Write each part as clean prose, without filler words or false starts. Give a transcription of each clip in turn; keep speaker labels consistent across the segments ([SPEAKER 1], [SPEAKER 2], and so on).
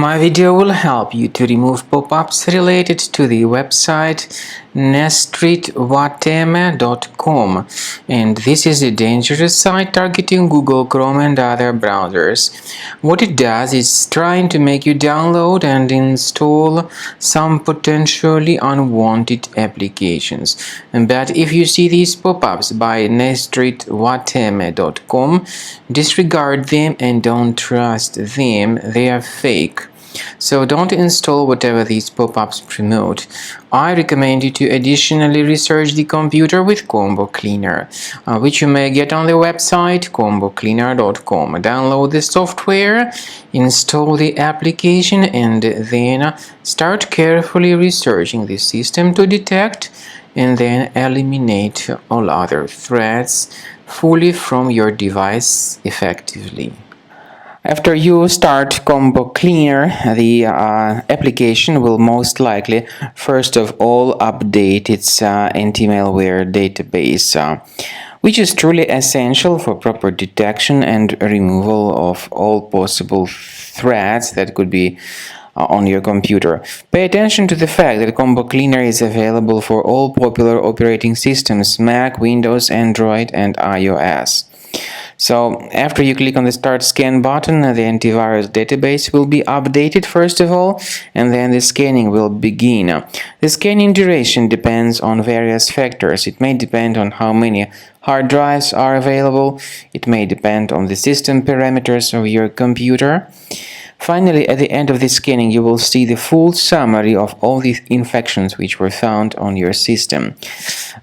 [SPEAKER 1] My video will help you to remove pop-ups related to the website nestreetwateme.com, and this is a dangerous site targeting Google Chrome and other browsers. What it does is trying to make you download and install some potentially unwanted applications. But if you see these pop-ups by nestreetwateme.com, disregard them and don't trust them. They are fake. So don't install whatever these pop-ups promote. I recommend you to additionally research the computer with Combo Cleaner, which you may get on the website combocleaner.com. Download the software, install the application, and then start carefully researching the system to detect and then eliminate all other threats fully from your device effectively. After you start Combo Cleaner, the application will most likely first of all update its anti-malware database, which is truly essential for proper detection and removal of all possible threats that could be on your computer. Pay attention to the fact that Combo Cleaner is available for all popular operating systems: Mac, Windows, Android, and iOS. So after you click on the Start Scan button, the antivirus database will be updated first of all, and then the scanning will begin. The scanning duration depends on various factors. It may depend on how many hard drives are available. It may depend on the system parameters of your computer. Finally, at the end of the scanning, you will see the full summary of all the infections which were found on your system.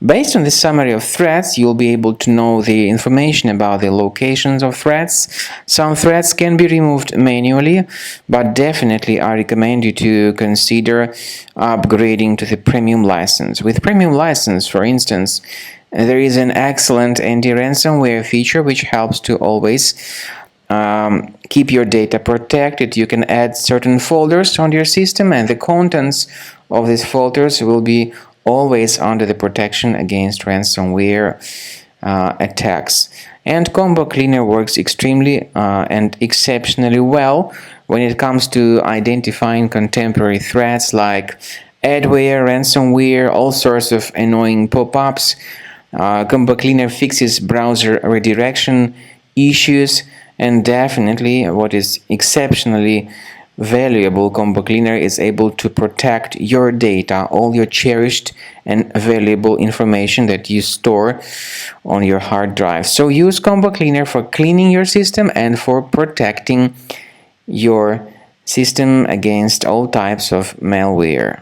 [SPEAKER 1] Based on the summary of threats, you'll be able to know the information about the locations of threats. Some threats can be removed manually, but definitely I recommend you to consider upgrading to the premium license. With premium license, for instance, there is an excellent anti-ransomware feature which helps to always keep your data protected. You can add certain folders on your system, and the contents of these folders will be always under the protection against ransomware attacks. And Combo Cleaner works extremely and exceptionally well when it comes to identifying contemporary threats like adware, ransomware, all sorts of annoying pop-ups. Combo Cleaner fixes browser redirection issues. And definitely, what is exceptionally valuable, Combo Cleaner is able to protect your data, all your cherished and valuable information that you store on your hard drive. So use Combo Cleaner for cleaning your system and for protecting your system against all types of malware.